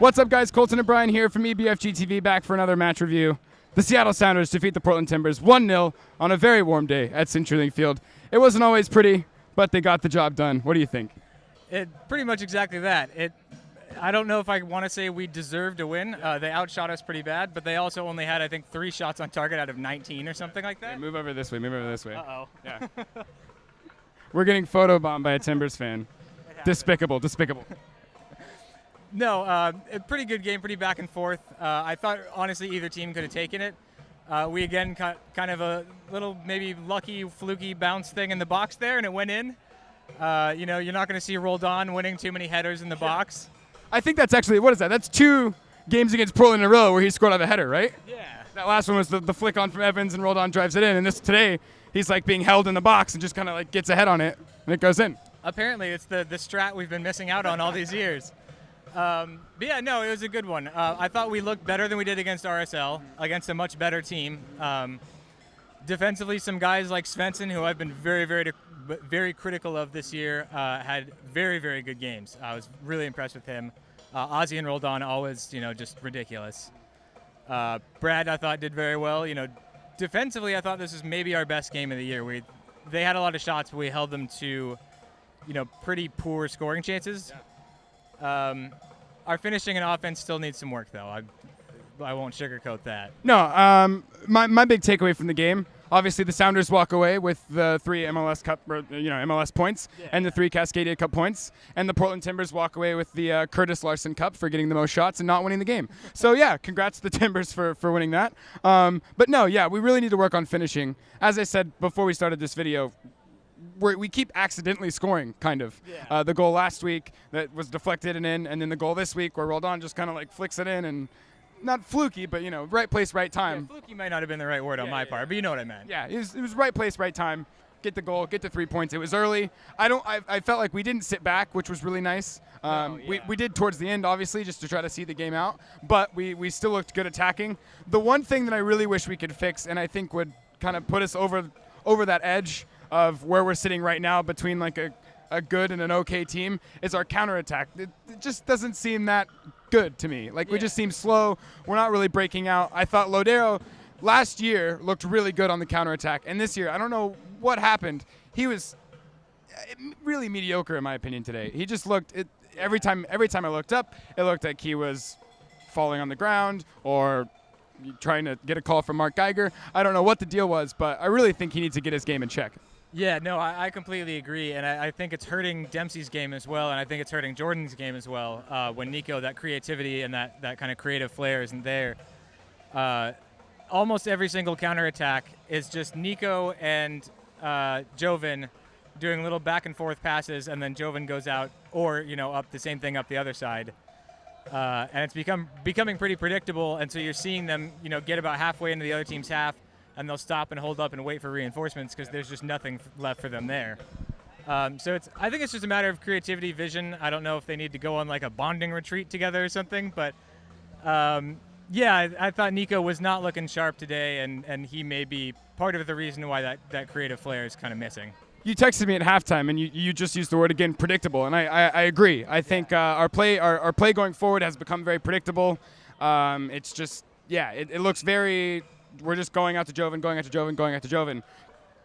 What's up, guys? Colton and Brian here from EBFG TV, back for another match review. The Seattle Sounders defeat the Portland Timbers 1-0 on a very warm day at CenturyLink Field. It wasn't always pretty, but they got the job done. What do you think? Pretty much exactly that. I don't know if I want to say we deserved to win. They outshot us pretty bad, but they also only had, I think, 3 shots on target out of 19 or something like that. Hey, move over this way. Move over this way. Uh-oh. Yeah. We're getting photobombed by a Timbers fan. Despicable. Despicable. No, a pretty good game, pretty back and forth. I thought, honestly, either team could have taken it. We, again, kind of a little maybe lucky, fluky bounce thing in the box there, and it went in. You're not going to see Roldan winning too many headers in the box. I think that's actually, what is that? That's 2 games against Portland in a row where he scored out of a header, right? Yeah. That last one was the flick on from Evans, and Roldan drives it in. And today, he's like being held in the box and just kind of like gets a head on it, and it goes in. Apparently, it's the strat we've been missing out on all these years. But yeah, no, it was a good one. I thought we looked better than we did against RSL, against a much better team. Defensively, some guys like Svensson, who I've been very critical of this year, had very, very good games. I was really impressed with him. Ozzy and Roldan always, just ridiculous. Brad, I thought, did very well. Defensively, I thought this was maybe our best game of the year. They had a lot of shots, but we held them to, pretty poor scoring chances. Yeah. Our finishing and offense still needs some work, though. I won't sugarcoat that. No, my big takeaway from the game, obviously the Sounders walk away with the 3 MLS Cup, MLS points, yeah, and the 3 Cascadia Cup points, and the Portland Timbers walk away with the Curtis Larson Cup for getting the most shots and not winning the game. So yeah, congrats to the Timbers for winning that. But no, yeah, we really need to work on finishing. As I said before we started this video, we keep accidentally scoring, kind of. Yeah. The goal last week that was deflected and in, and then the goal this week where Roldan just kind of like flicks it in, and not fluky, but right place, right time. Yeah, fluky might not have been the right word on my part, but you know what I meant. Yeah, it was right place, right time. Get the goal, get the 3 points. It was early. I felt like we didn't sit back, which was really nice. We did towards the end, obviously, just to try to see the game out, but we still looked good attacking. The one thing that I really wish we could fix, and I think would kind of put us over that edge of where we're sitting right now between like a good and an okay team, is our counterattack. It just doesn't seem that good to me. Like, we just seem slow. We're not really breaking out. I thought Lodero last year looked really good on the counterattack, and this year, I don't know what happened. He was really mediocre in my opinion today. He just looked, every time I looked up, it looked like he was falling on the ground or trying to get a call from Mark Geiger. I don't know what the deal was, but I really think he needs to get his game in check. Yeah, no, I completely agree, and I think it's hurting Dempsey's game as well, and I think it's hurting Jordan's game as well. When Nico, that creativity and that kind of creative flair isn't there. Almost every single counterattack is just Nico and Joven doing little back and forth passes, and then Joven goes out, or up the same thing up the other side. And it's becoming pretty predictable, and so you're seeing them get about halfway into the other team's half, and they'll stop and hold up and wait for reinforcements because there's just nothing left for them there. So I think it's just a matter of creativity, vision. I don't know if they need to go on like a bonding retreat together or something, but yeah, I thought Nico was not looking sharp today, and he may be part of the reason why that creative flair is kind of missing. You texted me at halftime, and you just used the word again, predictable, and I agree. I think our play going forward has become very predictable. It's just, yeah, it looks very. We're just going out to Joven, going out to Joven, going out to Joven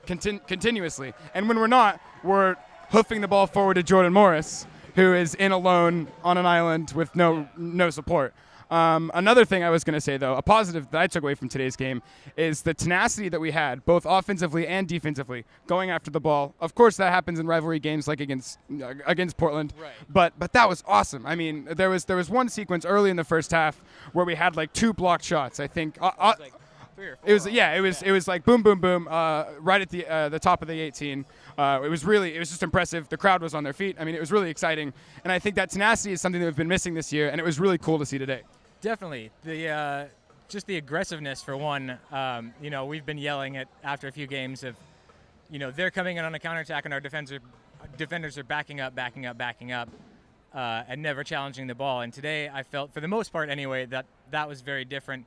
continuously. And when we're not, we're hoofing the ball forward to Jordan Morris, who is in alone on an island with no support. Another thing I was going to say, though, a positive that I took away from today's game is the tenacity that we had, both offensively and defensively, going after the ball. Of course, that happens in rivalry games like against Portland, right. But that was awesome. I mean, there was one sequence early in the first half where we had like 2 blocked shots, I think. It was like boom, boom, boom, right at the top of the 18. It was just impressive. The crowd was on their feet. I mean, it was really exciting, and I think that tenacity is something that we've been missing this year, and it was really cool to see today. Definitely, just the aggressiveness for one. We've been yelling it after a few games of, they're coming in on a counterattack, and our defenders are backing up, and never challenging the ball. And today, I felt, for the most part anyway, that was very different.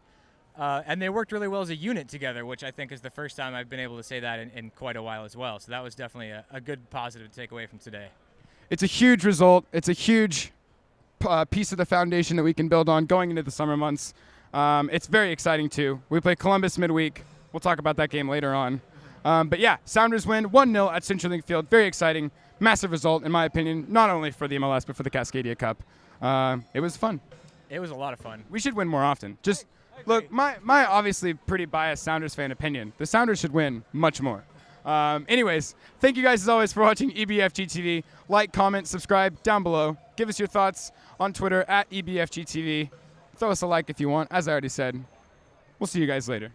And they worked really well as a unit together, which I think is the first time I've been able to say that in quite a while as well. So that was definitely a good positive to take away from today. It's a huge result. It's a huge piece of the foundation that we can build on going into the summer months. It's very exciting too. We play Columbus midweek. We'll talk about that game later on. But yeah, Sounders win 1-0 at CenturyLink Field. Very exciting, massive result in my opinion, not only for the MLS but for the Cascadia Cup. It was fun. It was a lot of fun. We should win more often. Just look, my obviously pretty biased Sounders fan opinion. The Sounders should win much more. Anyways, thank you guys as always for watching EBFG TV. Like, comment, subscribe down below. Give us your thoughts on Twitter at EBFG TV. Throw us a like if you want. As I already said, we'll see you guys later.